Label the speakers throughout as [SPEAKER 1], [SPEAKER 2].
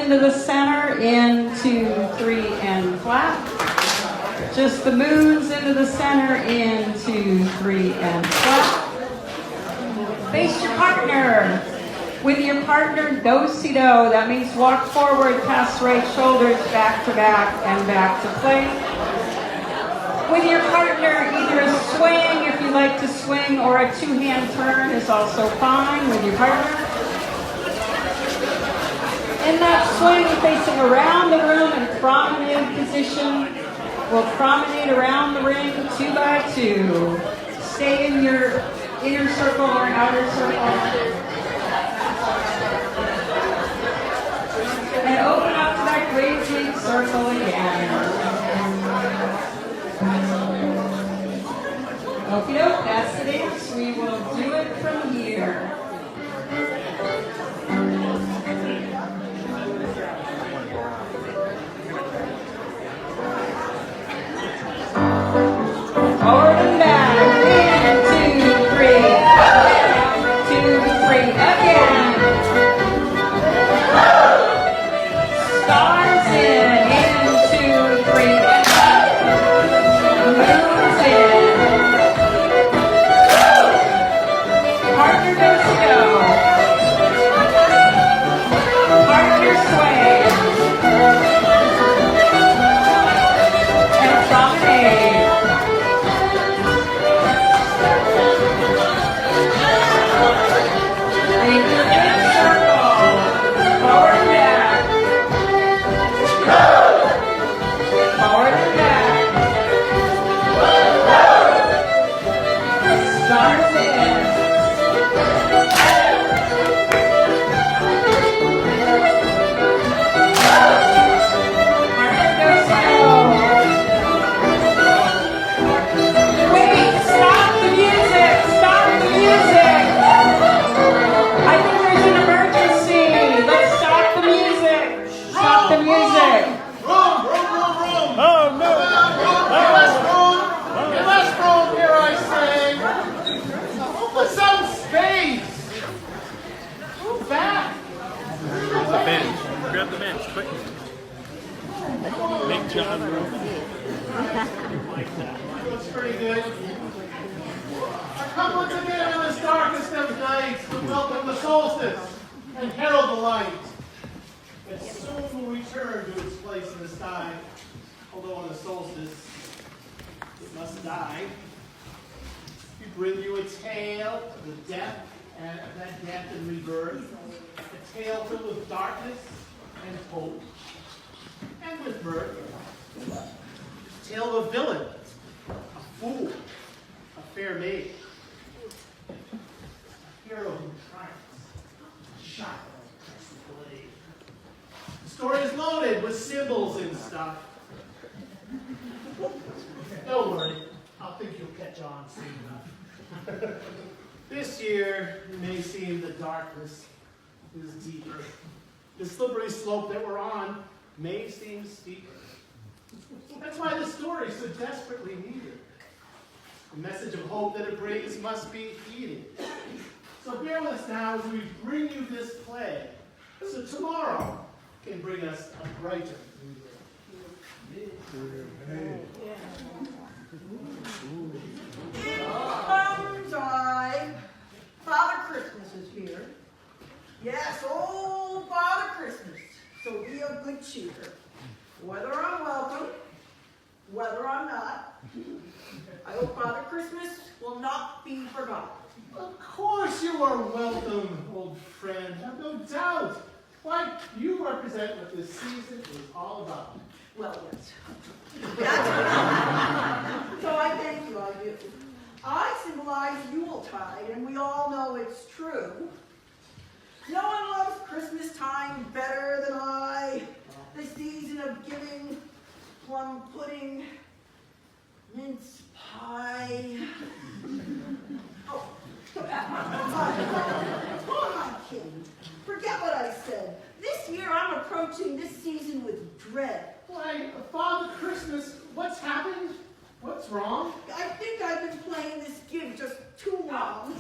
[SPEAKER 1] into the center, in 2, 3, and flat. Just the moons into the center, in 2, 3, and flat. Face your partner. With your partner, do-si-do. That means walk forward, pass right shoulders, back to back, and back to plank. With your partner, either a swing if you like to swing, or a two-hand turn is also fine with your partner. In that swing, facing around the room in promenade position, we'll promenade around the ring 2 by 2. Stay in your inner circle or outer circle. And open up to that gravely circle again. Okie doke, that's the dance. We will do it from here. Forward and back. In, 2, 3. 2, 3. Again. Stars in. In, 2, 3. Moves in. Partner do-si-do. Partner sway. And promenade. Make your big circle. Forward and back. Forward and back. Stars in. Partner do-si-do. Wait, stop the music. Stop the music. I think there's an emergency. Let's stop the music. Stop the music.
[SPEAKER 2] Room!
[SPEAKER 3] Oh, no!
[SPEAKER 2] Get less room here, I say! Open some space! Move back!
[SPEAKER 3] The bench. Grab the bench, quick. Make John room.
[SPEAKER 2] Looks pretty good. I come once again on this darkest of nights to welcome the solstice and herald the light. It soon will return to its place in the sky, although on the solstice it must die. We bring you a tale of the death and of that death and rebirth, a tale filled with darkness and hope, and with mirth. A tale of a villain, a fool, a fair maid, a hero who triumphs, a shot of blade. The story is loaded with symbols and stuff. Don't worry, I'll think you'll catch on soon enough. This year, it may seem the darkness is deeper. The slippery slope that we're on may seem steeper. That's why the story is so desperately needed. The message of hope that it brings must be heeded. So bear with us now as we bring you this play, so tomorrow can bring us a brighter new day.
[SPEAKER 4] Time. Father Christmas is here. Yes, old Father Christmas. So be of good cheer. Whether I'm welcome, whether I'm not, I hope Father Christmas will not be forgotten.
[SPEAKER 2] Of course you are welcome, old friend. Have no doubt. Why, you represent what this season is all about.
[SPEAKER 4] Well, yes. So I thank you, I do. I symbolize Yuletide, and we all know it's true. No one loves Christmas time better than I. The season of giving, plum pudding, mince pie. Oh, come on, kid. Forget what I said. This year I'm approaching this season with dread.
[SPEAKER 2] Why, Father Christmas, what's happened? What's wrong?
[SPEAKER 4] I think I've been playing this gig just too long.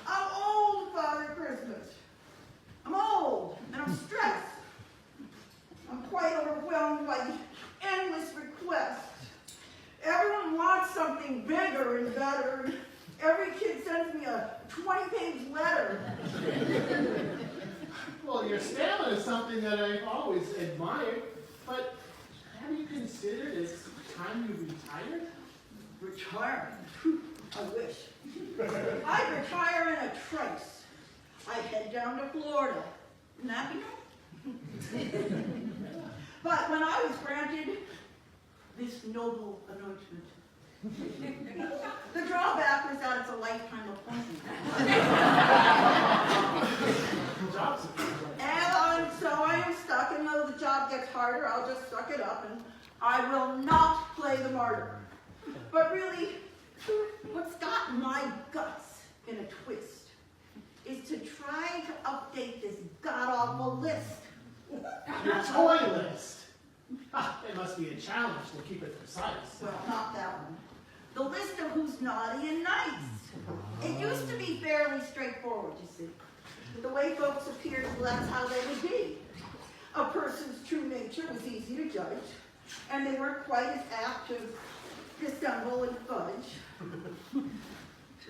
[SPEAKER 4] I'm old, Father Christmas. I'm old, and I'm stricken
[SPEAKER 2] Your stamina is something that I've always admired, but have you considered it's time you retired?
[SPEAKER 4] Retirement? I wish. I'd retire in a trice. I'd head down to Florida. Wouldn't that be nice? But when I was granted this noble anointment, the drawback was that it's a lifetime appointment. And so I am stuck, and though the job gets harder, I'll just suck it up, and I will not play the martyr. But really, what's got my guts in a twist is to try to update this god-awful list.
[SPEAKER 2] Your toy list. It must be a challenge to keep it precise.
[SPEAKER 4] Well, not that one. The list of who's naughty and nice. It used to be fairly straightforward, you see. But the way folks appeared, well, that's how they would be. A person's true nature was easy to judge, and they weren't quite as apt to dissemble and fudge.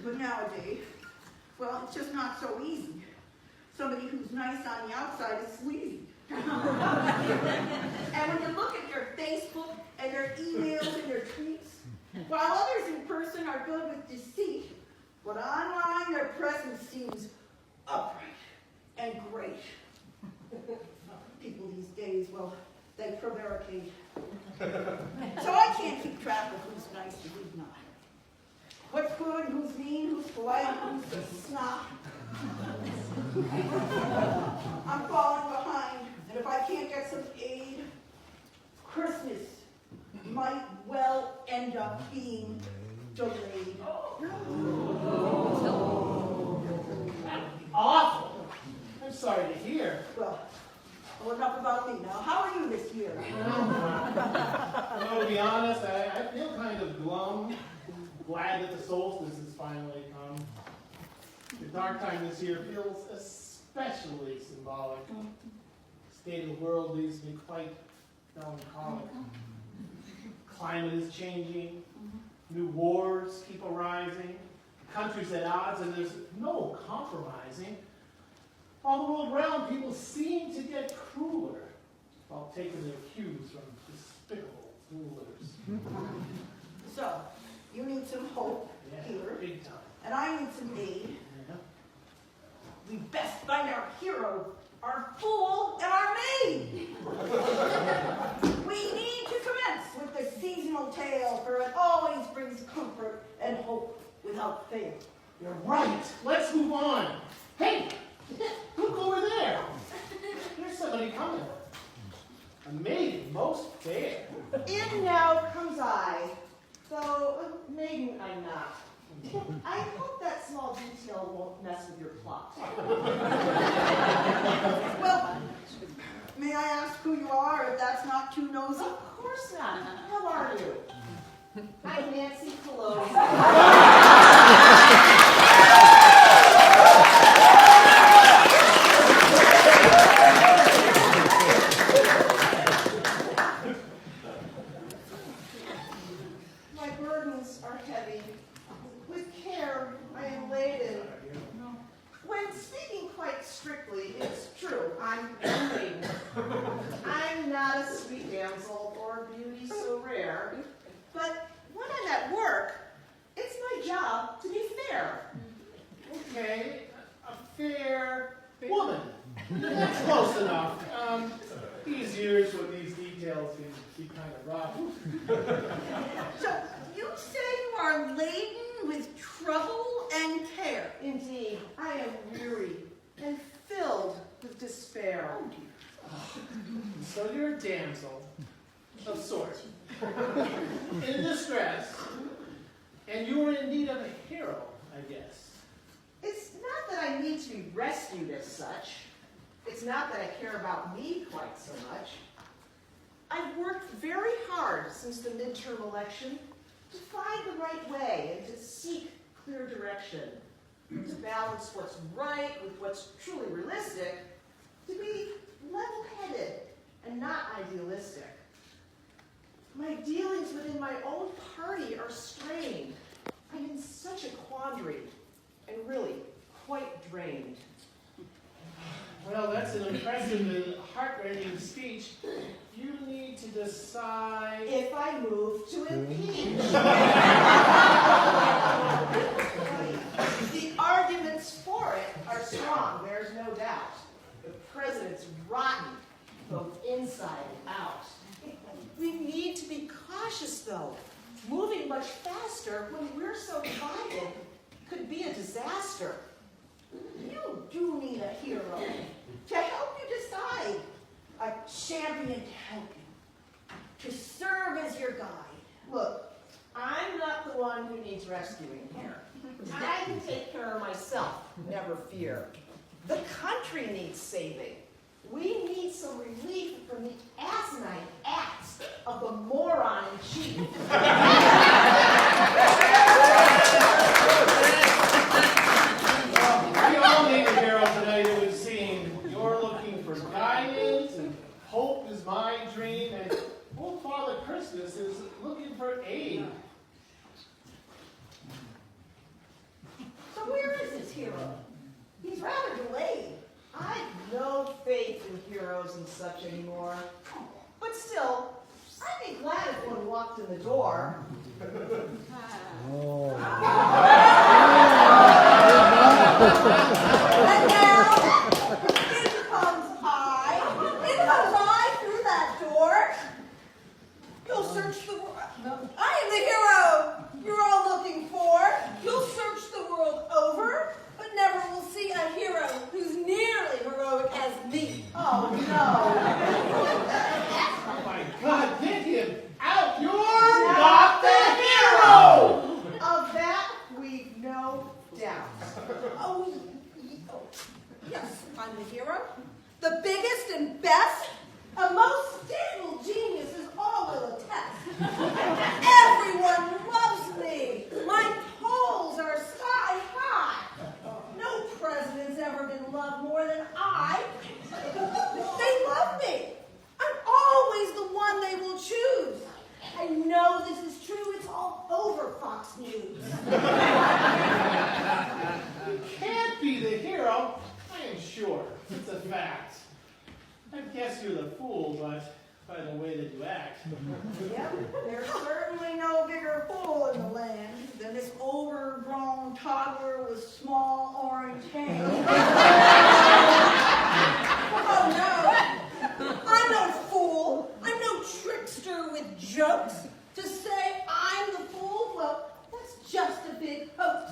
[SPEAKER 4] But nowadays, well, it's just not so easy. Somebody who's nice on the outside is sleazy. And when you look at their Facebook and their emails and their tweets, while others in person are good with deceit, but online their presence seems upright and great. People these days, well, they prevaricate. So I can't keep track of who's nice and who's not. What's good, who's mean, who's polite, who's snot. I'm falling behind, and if I can't get some aid, Christmas might well end up being delayed.
[SPEAKER 2] Awful. I'm sorry to hear.
[SPEAKER 4] Well, enough about me now. How are you this year?
[SPEAKER 2] Well, to be honest, I feel kind of glum. Glad that the solstice has finally come. The dark time this year feels especially symbolic. The state of the world leaves me quite melancholic. Climate is changing. New wars keep arising. Countries at odds, and there's no compromising. All the world around, people seem to get crueler while taking their cues from despicable rulers.
[SPEAKER 4] So, you need some hope here,
[SPEAKER 2] Big time.
[SPEAKER 4] and I need some aid.
[SPEAKER 2] Yeah.
[SPEAKER 4] We best find our hero, our fool, and our maid. We need to commence with the seasonal tale, for it always brings comfort and hope without fail.
[SPEAKER 2] You're right. Let's move on. Hey, look over there. There's somebody coming. A maiden most fair.
[SPEAKER 5] In now comes I, though a maiden I'm not. I hope that small detail won't mess with your plot.
[SPEAKER 4] Well, may I ask who you are, if that's not too nosy?
[SPEAKER 5] Of course not. How are you? I'm Nancy Pelosi. My burdens are heavy. With care, I am laden. When speaking quite strictly, it's true, I'm a maiden. I'm not a sweet damsel or beauty so rare, but when I'm at work, it's my job to be fair.
[SPEAKER 2] Okay, a fair woman. That's close enough. These years with these details can be kind of rough.
[SPEAKER 4] So, you say you are laden with trouble and care.
[SPEAKER 5] Indeed, I am weary and filled with despair.
[SPEAKER 2] So you're a damsel of sorts, in distress, and you are in need of a hero, I guess.
[SPEAKER 5] It's not that I need to be rescued as such. It's not that I care about me quite so much. I've worked very hard since the midterm election to find the right way and to seek clear direction, to balance what's right with what's truly realistic, to be level-headed and not idealistic. My dealings within my own party are strained. I'm in such a quandary and really quite drained.
[SPEAKER 2] Well, that's that's an impressive and heart-rending speech. You need to decide...
[SPEAKER 5] If I move to impeach. The arguments for it are strong, there's no doubt. The president's rotten, both inside and out. We need to be cautious, though. Moving much faster when we're so divided could be a disaster. You do need a hero to help you decide. A champion to help you. To serve as your guide. Look, I'm not the one who needs rescuing here. I can take care of myself, never fear. The country needs saving. We need some relief from the asinine acts of the moron in chief.
[SPEAKER 2] We all need a hero tonight, it would seem. You're looking for guidance, and hope is my dream, and old Father Christmas is looking for aid.
[SPEAKER 5] So where is this hero? He's rather delayed. I've no faith in heroes and such anymore. But still, I'd be glad if one walked in the door.
[SPEAKER 4] And now, in comes I through that door. You'll search the world. I am the hero you're all looking for. You'll search the world over, but never will see a hero who's nearly heroic as me.
[SPEAKER 5] Oh, no.
[SPEAKER 2] Oh my God, get him out! You're not the hero!
[SPEAKER 5] Of that, we've no doubt.
[SPEAKER 4] Oh, yes, I'm the hero. The biggest and best. A most stable genius is all will attest. Everyone loves me. My polls are sky high. No president's ever been loved more than I. They love me. I'm always the one they will choose. I know this is true. It's all over Fox News.
[SPEAKER 2] You can't be the hero. I am sure. It's a fact. I guess you're the fool, but by the way that you act.
[SPEAKER 4] Yep, there's certainly no bigger fool in the land than this overgrown toddler with small orange hands. Oh no, I'm no fool. I'm no trickster with jokes. To say I'm the fool, well, that's just a big hoax.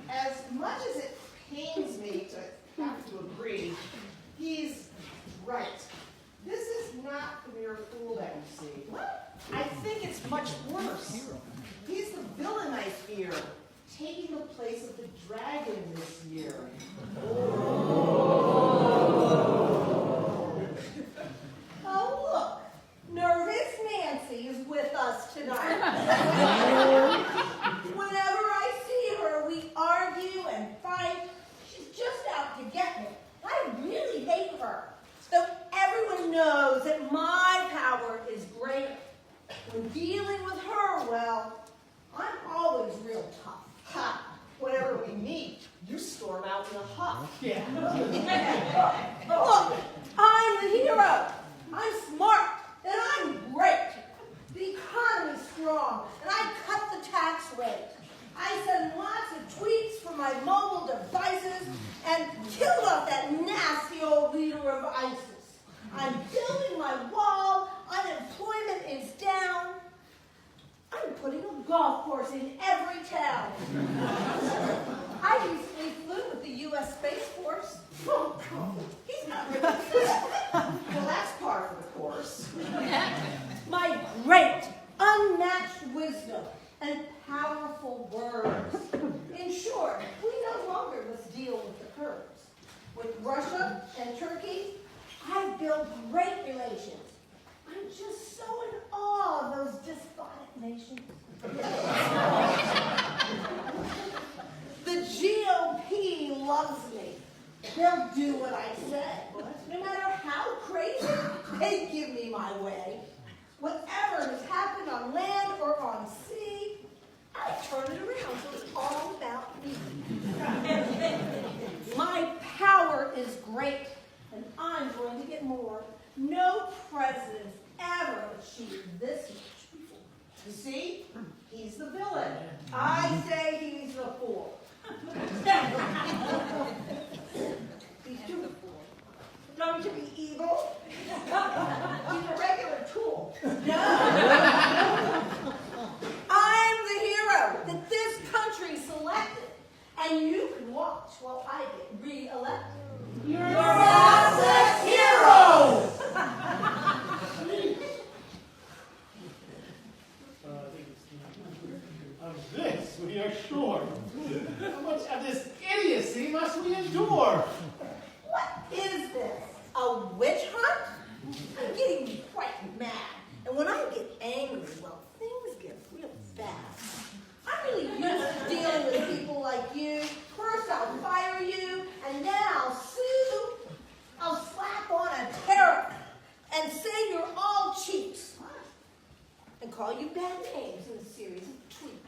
[SPEAKER 5] As much as it pains me to have to agree, he's right. This is not the mere fool that you see. I think it's much worse. He's the villain I fear, taking the place of the dragon this year.
[SPEAKER 4] Oh look, nervous Nancy is with us tonight. Whenever I see her, we argue and fight. She's just out to get me. I really hate her. Though everyone knows that my power is greater. When dealing with her, well, I'm always real tough.
[SPEAKER 5] Ha! Whenever we meet, you storm out in a huff.
[SPEAKER 2] Yeah.
[SPEAKER 4] Look, I'm the hero. I'm smart, and I'm great. The economy's strong, and I cut the tax rate. I send lots of tweets from my mobile devices and killed off that nasty old leader of ISIS. I'm building my wall. Unemployment is down. I'm putting a golf course in every town. I recently flew with the U.S. Space Force. He's not really
[SPEAKER 5] Well, that's part of the course.
[SPEAKER 4] My great, unmatched wisdom and powerful words. In short, we no longer must deal with the Kurds. With Russia and Turkey, I've built great relations. I'm just so in awe of those despotic nations. The GOP loves me. They'll do what I say. No matter how crazy, they give me my way. Whatever has happened on land or on sea, I turn it around so it's all about me. My power is great. great, and I'm going to get more. No president's ever achieved this much before.
[SPEAKER 5] You see? He's the villain.
[SPEAKER 4] I say he's the fool. He's too going to be evil. He's a regular tool. No. I'm the hero that this country selected, and you can watch while I get re-elected. You're not the hero!
[SPEAKER 2] Of this we are sure. How much of this idiocy must we endure?
[SPEAKER 4] What is this? A witch hunt? I'm getting quite mad. And when I get angry, well, things get real bad. I'm really used to dealing with people like you. First I'll fire you, and then I'll sue. I'll slap on a tariff and say you're all cheats. And call you bad names in a series of tweets.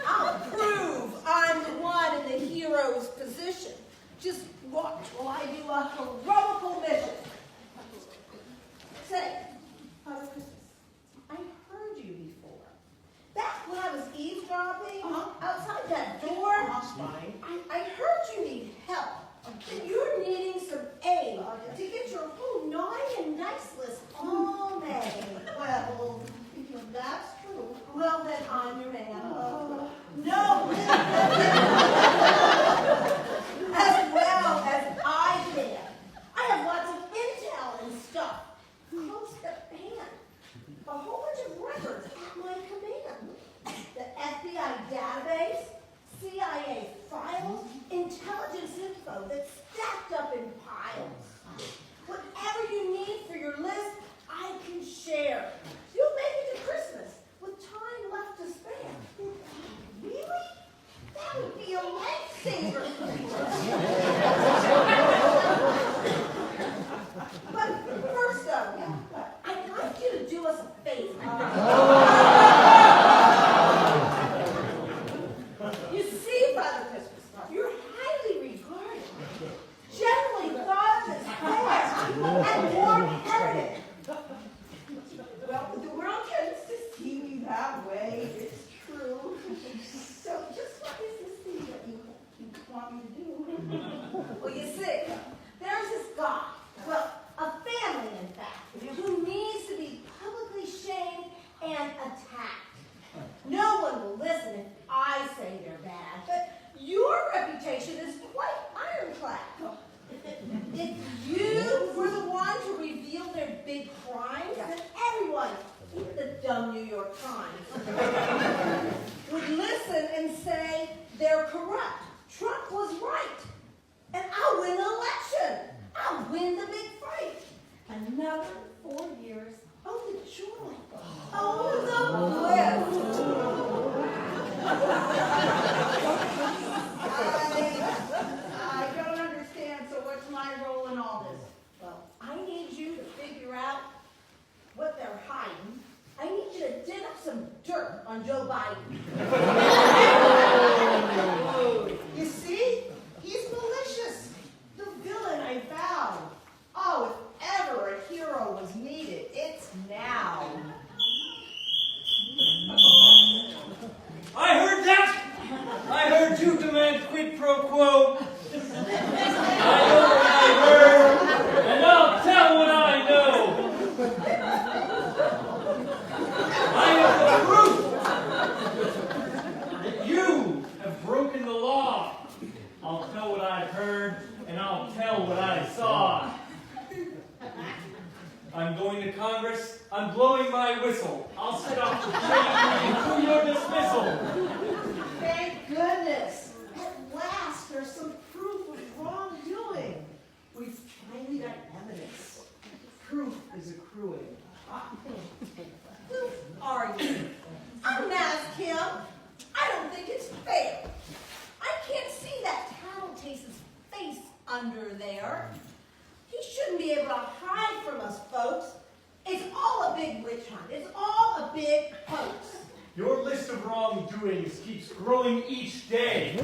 [SPEAKER 4] I'll prove I'm the one in the hero's position. Just watch while I do a heroical mission. Say, Father Christmas, I heard you before. Back when I was eavesdropping outside that door, I heard you need help. And you're needing some aid to get your whole naughty and nice list all made. Well, if that's true, well then I'm your man. No! As well as I can. I have lots of intel and stuff. Close at hand. A whole bunch of records at my command. The FBI database, CIA files, intelligence info that's stacked up in piles. Whatever you need for your list, I can share. You'll make it to Christmas with time left to spare. Really? That would be a lifesaver. But first, though, I'd like you to do us a favor. You see, Father Christmas, you're highly regarded, generally thought of as fair and warm-hearted. Well, the world tends to see me that way. It's true. So just let me see what you want me to do. Well, you see, there's this guy, well, a family, in fact, who needs to be publicly shamed and attacked. No one will listen if I say they're bad, but your reputation is quite ironclad. If you were the one to reveal their big crimes, then everyone, even the dumb New York Times, would listen and say they're corrupt. Trump was right. And I'll win the election. I'll win the big fight. Another 4 years. Oh, the joy. Oh, the bliss. I don't understand, so what's my role in all this? Well, I need you to figure out what they're hiding. I need you to dig up some dirt on Joe Biden. You see? He's malicious. The villain I found. Oh, if ever a hero was needed, it's now.
[SPEAKER 6] I heard that! I heard you demand quid pro quo. I know what I heard, and I'll tell what I know. I have the proof that you have broken the law. I'll tell what I've heard, and I'll tell what I saw. I'm going to Congress. I'm blowing my whistle. I'll set off the chain to your dismissal.
[SPEAKER 5] Thank goodness. At last, there's some proof of wrongdoing. We've finally got evidence. Proof is accruing.
[SPEAKER 4] Who are you? Unmask him. I don't think it's fair. I can't see that Tattletale's face under there. He shouldn't be able to hide from us, folks. It's all a big witch hunt. It's all a big hoax.
[SPEAKER 6] Your list of wrongdoings keeps growing each day.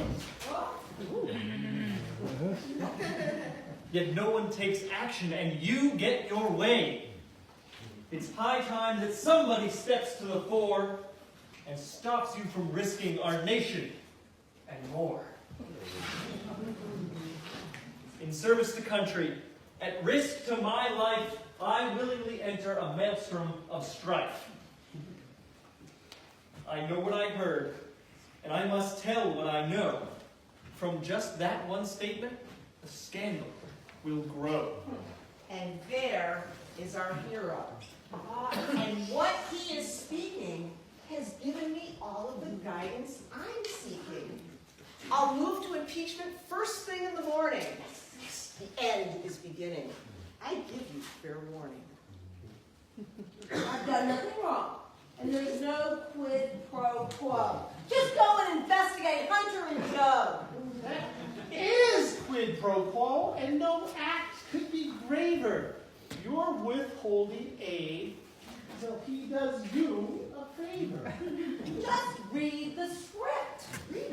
[SPEAKER 6] Yet no one takes action, and you get your way. It's high time that somebody steps to the fore and stops you from risking our nation and more. In service to country, at risk to my life, I willingly enter a maelstrom of strife. I know what I heard, and I must tell what I know. From just that one statement, the scandal will grow.
[SPEAKER 5] And there is our hero. And what he is speaking has given me all of the guidance I'm seeking. I'll move to impeachment first thing in the morning. The end is beginning. I give you fair warning.
[SPEAKER 4] I've done nothing wrong, and there's no quid pro quo. Just go and investigate Hunter and Joe.
[SPEAKER 2] That is quid pro quo, and no act could be graver. You're withholding aid until he does you a favor.
[SPEAKER 4] Just read the script.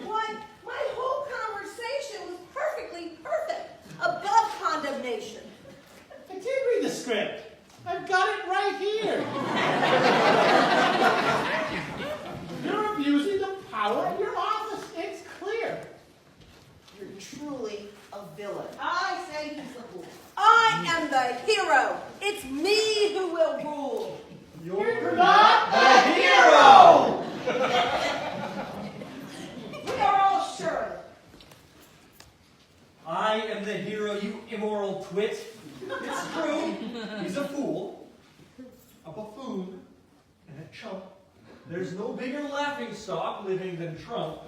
[SPEAKER 4] Why, my whole conversation was perfectly perfect, above condemnation.
[SPEAKER 2] I did read the script. I've got it right here. You're abusing the power of your office. It's clear.
[SPEAKER 5] You're truly a villain.
[SPEAKER 4] I say he's the fool. I am the hero. It's me who will rule.
[SPEAKER 2] You're not the hero!
[SPEAKER 4] We are all sure of it.
[SPEAKER 6] I am the hero, you immoral twit. It's true, he's a fool, a buffoon, and a chump. There's no bigger laughingstock living than Trump.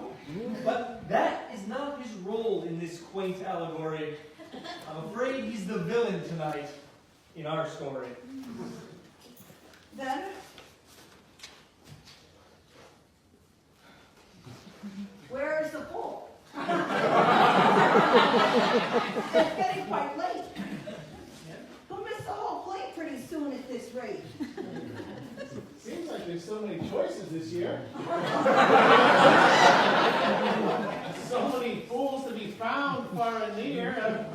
[SPEAKER 6] But that is not his role in this quaint allegory. I'm afraid he's the villain tonight in our story.
[SPEAKER 4] Then, where is the fool? It's getting quite late. We'll miss the whole plate pretty soon at this rate.
[SPEAKER 2] Seems like there's so many choices this year. So many fools to be found far and near.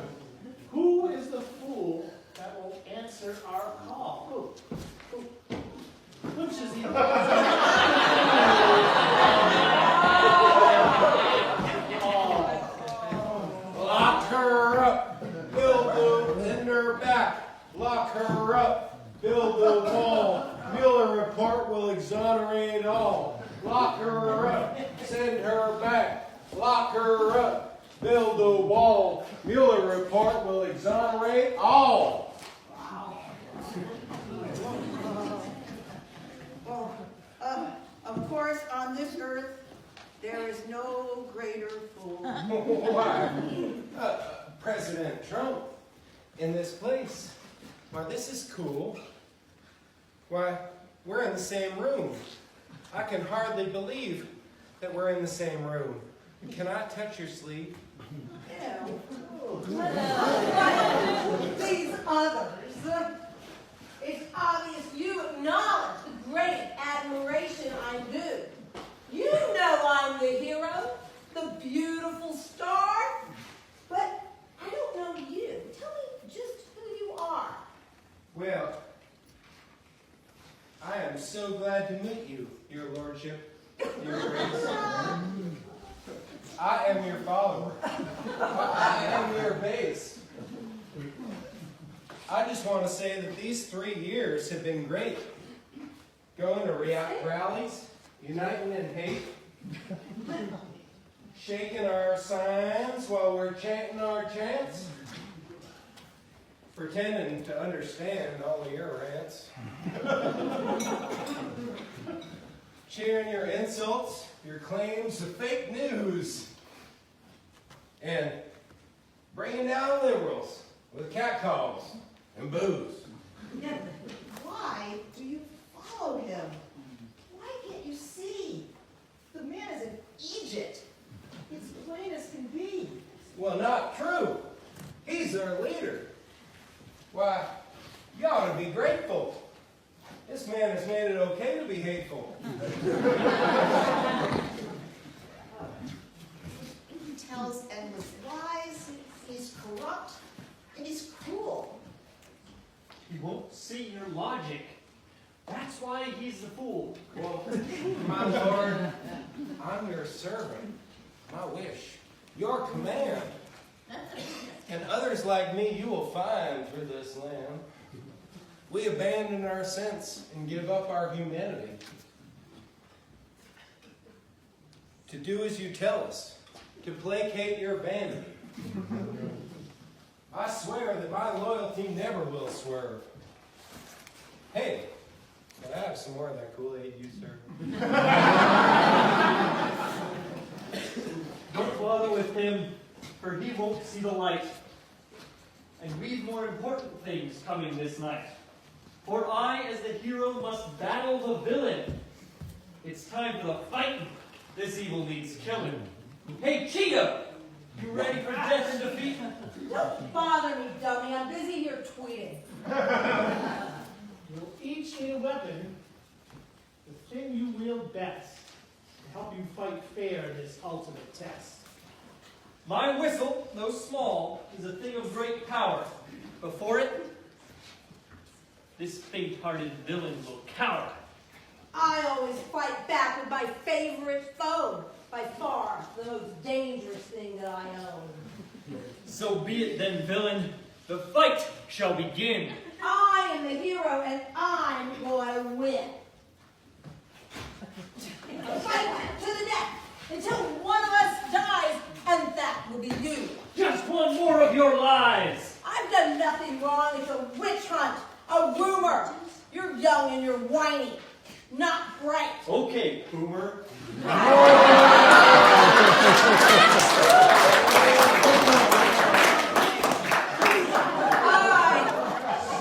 [SPEAKER 2] Who is the fool that will answer our call? Who? Which is he?
[SPEAKER 7] Lock her up, build in her back. Lock her up, build the wall. Mueller report will exonerate all. Lock her up, send her back. Lock her up, build the wall. Mueller report will exonerate all.
[SPEAKER 4] Of course, on this earth, there is no greater fool.
[SPEAKER 7] Why? President Trump in this place. Why, this is cool. Why, we're in the same room. I can hardly believe that we're in the same room. Can I touch your sleeve?
[SPEAKER 4] These others. It's obvious you acknowledge the great admiration I do. You know I'm the hero, the beautiful star. But I don't know you. Tell me just who you are.
[SPEAKER 7] Well, I am so glad to meet you, your lordship, your grace. I am your follower. I am your base. I just want to say that these 3 years have been great. Going to rallies, uniting in hate, shaking our signs while we're chanting our chants, pretending to understand all of your rants, cheering your insults, your claims of fake news, and bringing down liberals with catcalls and booze.
[SPEAKER 5] Why do you follow him? Why can't you see? The man is an Egypt. It's plain as can be.
[SPEAKER 7] Well, not true. He's our leader. Why, you ought to be grateful. This man has made it okay to be hateful.
[SPEAKER 5] tells endless lies, he's corrupt, and he's cruel.
[SPEAKER 6] He won't see your logic. That's why he's the fool.
[SPEAKER 7] Well, my lord, I'm your servant, my wish, your command. And others like me you will find through this land. We abandon our sense and give up our humanity. To do as you tell us, to placate your vanity. I swear that my loyalty never will swerve. Hey, can I have some more of that Kool-Aid you serve?
[SPEAKER 6] Don't bother with him, for he won't see the light. And we've more important things coming this night. For I, as the hero, must battle the villain. It's time for the fighting. This evil needs killing. Hey, Cheetah! You ready for death and defeat?
[SPEAKER 4] Don't bother me, dummy. I'm busy here tweeting.
[SPEAKER 2] You'll each need a weapon, the thing you wield best, to help you fight fair in this ultimate test.
[SPEAKER 6] My whistle, though small, is a thing of great power. Before it, this faint-hearted villain will cower.
[SPEAKER 4] I always fight back with my favorite foe. By far, the most dangerous thing that I own.
[SPEAKER 6] So be it then, villain. The fight shall begin.
[SPEAKER 4] I am the hero, and I'm going to win. Fight to the death until one of us dies, and that will be you.
[SPEAKER 6] Just one more of your lies.
[SPEAKER 4] I've done nothing wrong. It's a witch hunt, a rumor. You're young and you're whiny, not bright.
[SPEAKER 6] Okay, Boomer.
[SPEAKER 4] I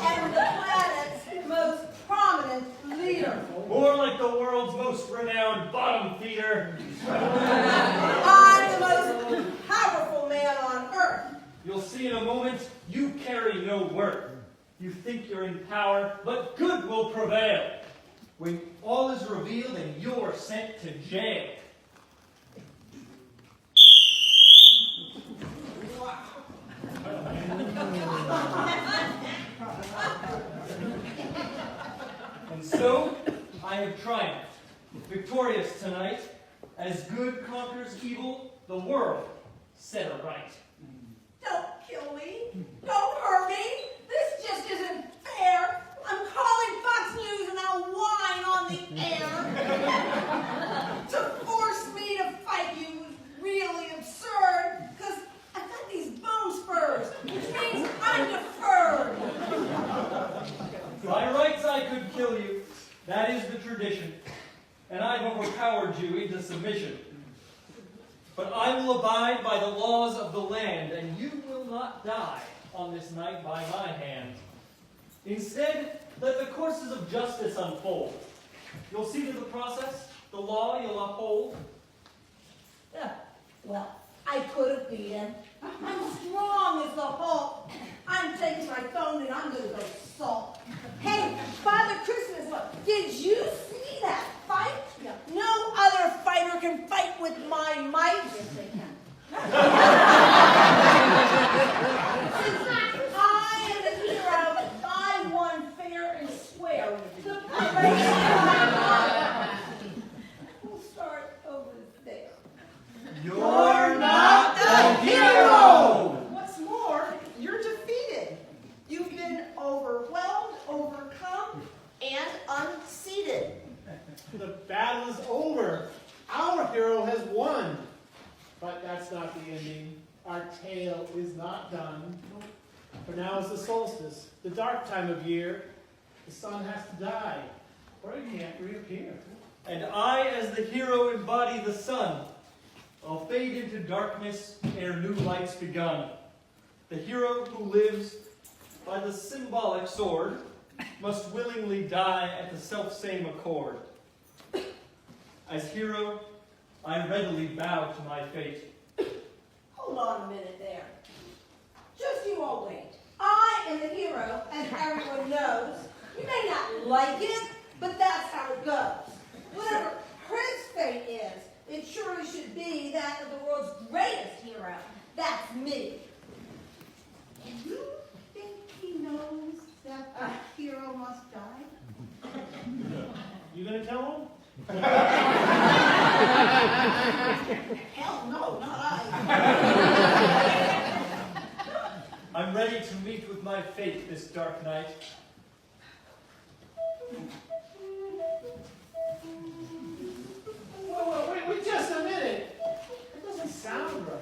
[SPEAKER 4] am the planet's most prominent leader.
[SPEAKER 6] More like the world's most renowned bottom feeder.
[SPEAKER 4] I'm the most powerful man on earth.
[SPEAKER 6] You'll see in a moment, you carry no worth. You think you're in power, but good will prevail. When all is revealed and you're sent to jail. And so, I have triumphed, victorious tonight. As good conquers evil, the world set aright.
[SPEAKER 4] Don't kill me. Don't hurt me. This just isn't fair. I'm calling Fox News and I'll whine on the air. To force me to fight you was really absurd, because I've got these bone spurs, which means I'm deferred.
[SPEAKER 6] By rights I could kill you. That is the tradition. And I've overpowered you into submission. But I will abide by the laws of the land, and you will not die on this night by my hand. Instead, let the courses of justice unfold. You'll see to the process, the law you'll uphold.
[SPEAKER 4] Yeah, well, I could have beaten. I'm strong as the Hulk. I'm taking my phone and I'm going to go sulk. Hey, Father Christmas, look, did you see that fight? No other fighter can fight with my might. Yes, they can. Since I am the hero, I won fair and square. The parade. We'll start over there.
[SPEAKER 6] You're not the hero!
[SPEAKER 5] What's more, you're defeated. You've been overwhelmed, overcome, and unseated.
[SPEAKER 2] The battle is over. Our hero has won. But that's not the ending. Our tale is not done. For now is the solstice, the dark time of year. The sun has to die, or it can't reappear.
[SPEAKER 6] And I, as the hero, embody the sun. I'll fade into darkness ere new light's begun. The hero who lives by the symbolic sword must willingly die at the selfsame accord. As hero, I readily bow to my fate.
[SPEAKER 4] Hold on a minute there. Just you all wait. I am the hero, and everyone knows. You may not like it, but that's how it goes. Whatever his fate is
[SPEAKER 8] it surely should be that of the world's greatest hero. That's me.
[SPEAKER 4] You think he knows that a hero must die?
[SPEAKER 2] You gonna tell him?
[SPEAKER 4] Hell no, not I.
[SPEAKER 6] I'm ready to meet with my fate this dark night.
[SPEAKER 2] Whoa, wait just a minute. It doesn't sound right.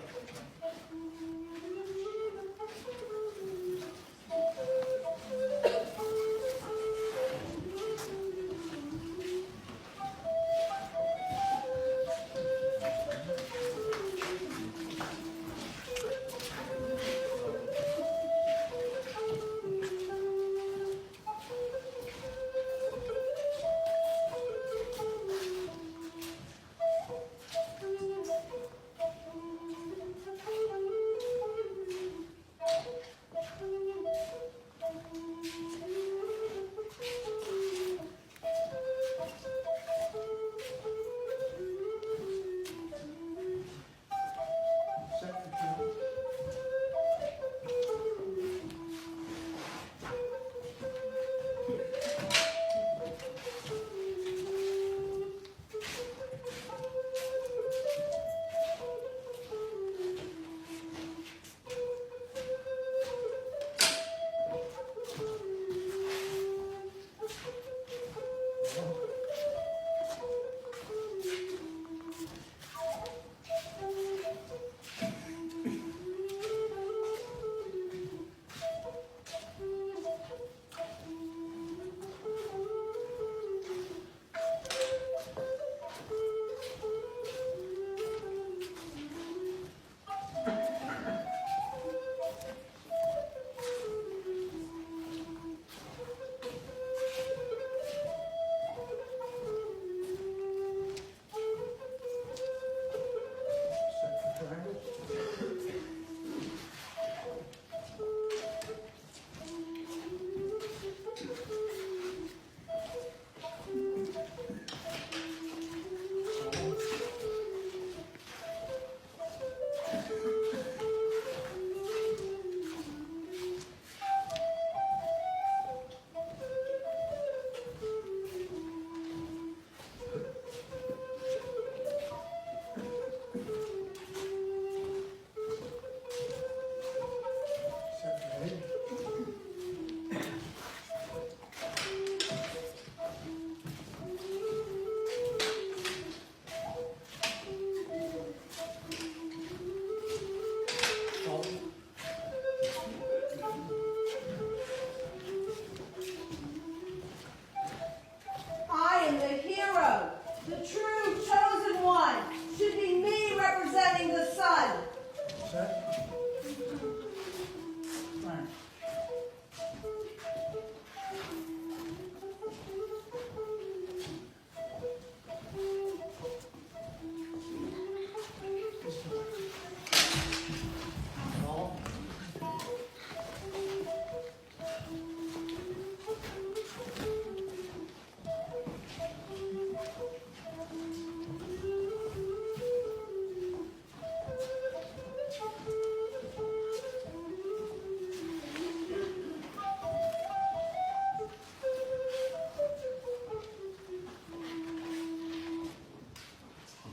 [SPEAKER 8] I am the hero, the true chosen one. Should be me representing the sun.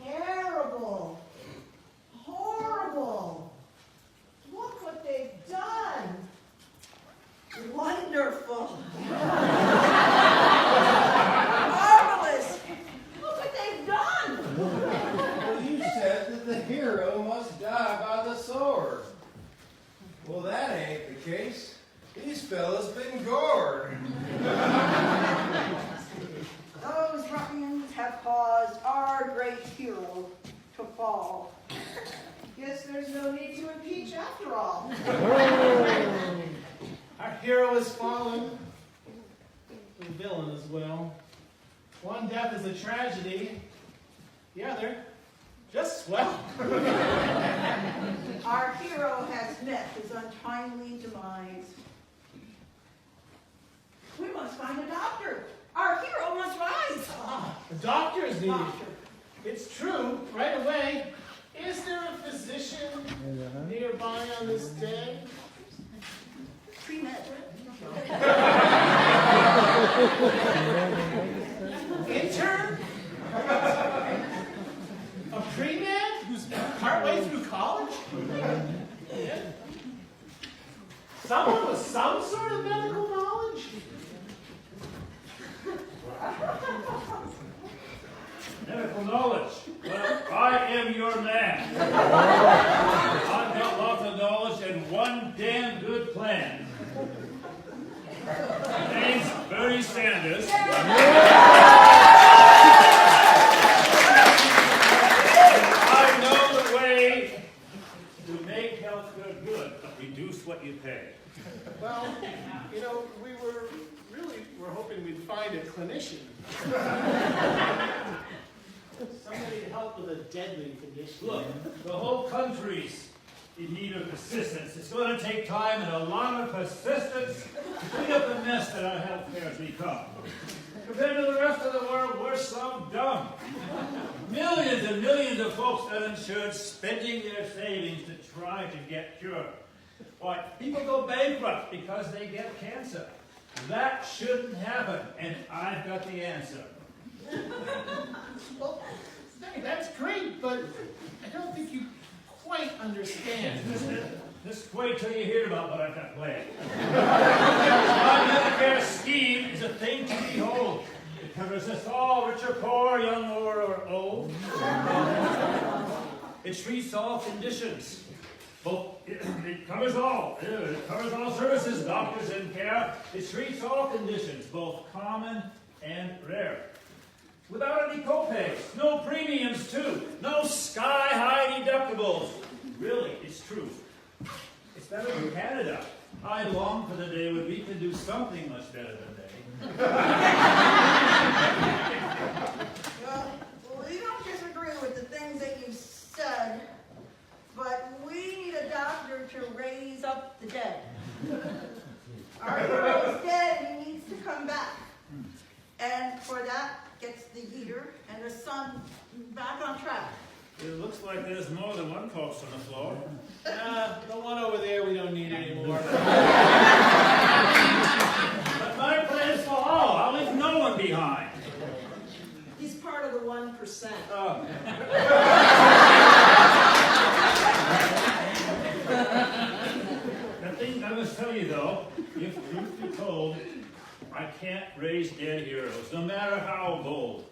[SPEAKER 5] Terrible. Horrible. Look what they've done.
[SPEAKER 4] Wonderful. Marvelous. Look what they've done.
[SPEAKER 7] Well, you said that the hero must die by the sword. Well, that ain't the case. These fellas been gored.
[SPEAKER 4] Those ruffians have caused our great hero to fall.
[SPEAKER 5] Guess there's no need to impeach after all.
[SPEAKER 2] Our hero is fallen. The villain as well. One death is a tragedy. The other, just swell.
[SPEAKER 4] Our hero has met his untimely demise. We must find a doctor. Our hero must rise.
[SPEAKER 2] The doctor is needed.
[SPEAKER 4] Doctor.
[SPEAKER 2] It's true, right away. Is there a physician nearby on this day?
[SPEAKER 4] Pre-med.
[SPEAKER 2] Intern? A pre-med who's partway through college? Yeah. Someone with some sort of medical knowledge?
[SPEAKER 9] Medical knowledge. Well, I am your man. I've got lots of knowledge and one damn good plan. My name's Bernie Sanders. I know the way to make healthcare good, but reduce what you pay.
[SPEAKER 2] Well, you know, we were hoping we'd find a clinician. Somebody to help with a deadly condition.
[SPEAKER 9] Look, the whole country's in need of persistence. It's going to take time and a lot of persistence to clean up the mess that our healthcare has become. Compared to the rest of the world, we're so dumb. Millions and millions of folks uninsured spending their savings to try to get cured. Why, people go bankrupt because they get cancer. That shouldn't happen, and I've got the answer.
[SPEAKER 2] Well, that's great, but I don't think you quite understand.
[SPEAKER 9] Just wait till you hear about what I've got planned. My Medicare scheme is a thing to behold. It covers us all, rich or poor, young or old. It treats all conditions. It covers all. It covers all services, doctors and care. It treats all conditions, both common and rare. Without any copays, no premiums too, no sky-high deductibles. Really, it's true. It's better than Canada. I long for the day when we can do something much better than they.
[SPEAKER 4] Well, we don't disagree with the things that you said, but we need a doctor to raise up the dead. Our hero is dead and he needs to come back. And for that, gets the heater and the sun back on track.
[SPEAKER 9] It looks like there's more than one corpse on the floor.
[SPEAKER 2] The one over there we don't need anymore.
[SPEAKER 9] But my plan's for all. I'll leave no one behind.
[SPEAKER 5] He's part of the 1%.
[SPEAKER 9] The thing I must tell you, though, if truth be told, I can't raise dead heroes, no matter how bold.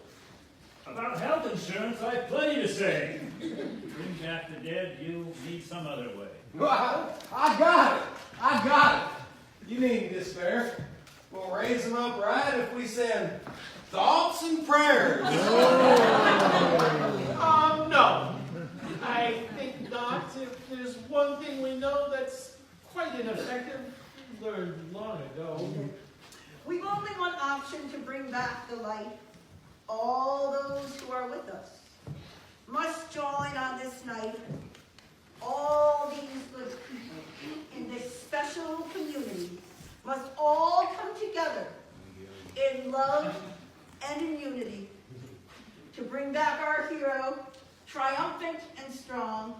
[SPEAKER 9] About health insurance, I have plenty to say. To bring back the dead, you'll need some other way.
[SPEAKER 7] Well, I got it. You needn't despair. We'll raise them up right if we send thoughts and prayers.
[SPEAKER 2] No. I think not. If there's one thing we know that's quite ineffective, learned long ago.
[SPEAKER 4] We've only one option to bring back the light. All those who are with us must join on this night. All these good people in this special community must all come together in love and in unity to bring back our hero, triumphant and strong.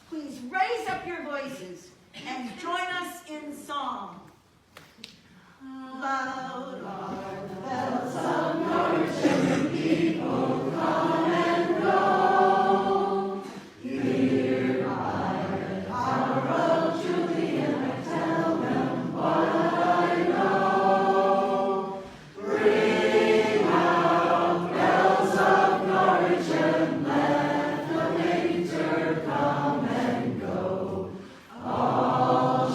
[SPEAKER 4] Please raise up your voices and join us in song. Loud are the bells of Norwegian people, come and go. Here I, our of Julian, I tell them what I know. Ring out, bells of Norwich, and let the winter come and go. All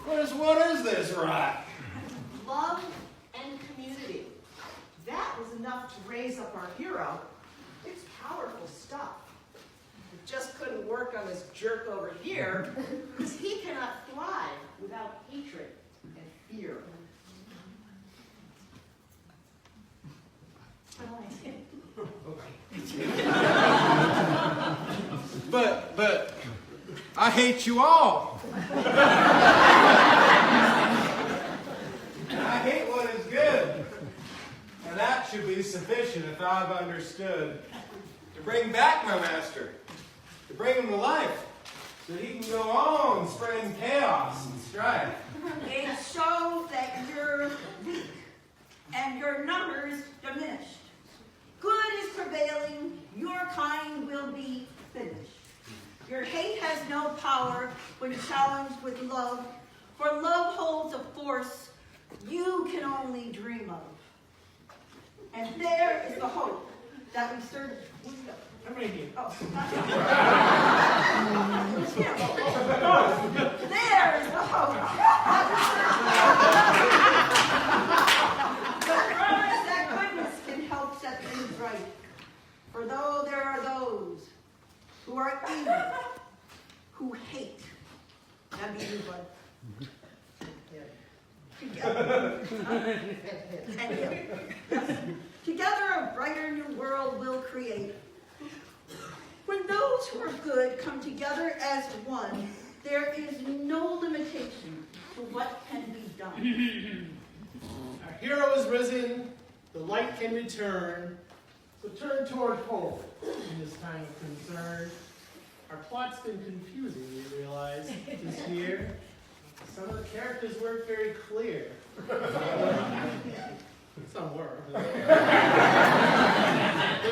[SPEAKER 7] What is this rot?
[SPEAKER 5] Love and community. That was enough to raise up our hero. It's powerful stuff. It just couldn't work on this jerk over here, because he cannot thrive without hatred and fear.
[SPEAKER 7] But I hate you all. And I hate what is good. And that should be sufficient if I've understood. To bring back my master. To bring him to life. So that he can go on spreading chaos and strife.
[SPEAKER 4] It shows that you're weak and your numbers diminished. Good is prevailing, your kind will be finished. Your hate has no power when challenged with love, for love holds a force you can only dream of. And there is the hope that we serve.
[SPEAKER 2] I'm right here.
[SPEAKER 4] Oh, not there is the hope. The promise that goodness can help set things right. For though there are those who are evil, who hate, that'd be you, bud. Together a brighter new world will create. When those who are good come together as one, there is no limitation to what can be done.
[SPEAKER 2] Our hero is risen, the light can return, so turn toward hope in this time of concern. Our plot's been confusing, we realize, this year. Some of the characters weren't very clear. Some were.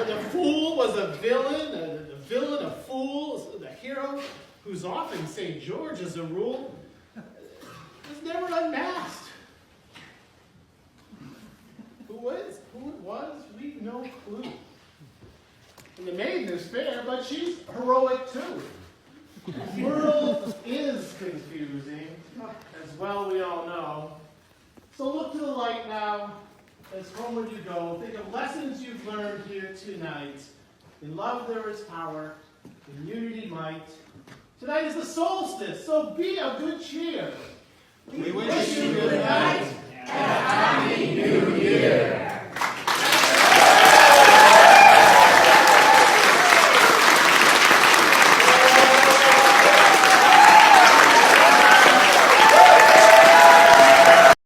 [SPEAKER 2] The fool was a villain, the villain a fool, the hero, who's often St. George as a rule, was never unmasked. Who it was, we've no clue. And the maiden is fair, but she's heroic too. The world is confusing, as well we all know. So look to the light now, as homeward you go. Think of lessons you've learned here tonight. In love there is power, in unity might. Tonight is the solstice, so be of good cheer.
[SPEAKER 7] We wish you good night
[SPEAKER 2] and a happy new year.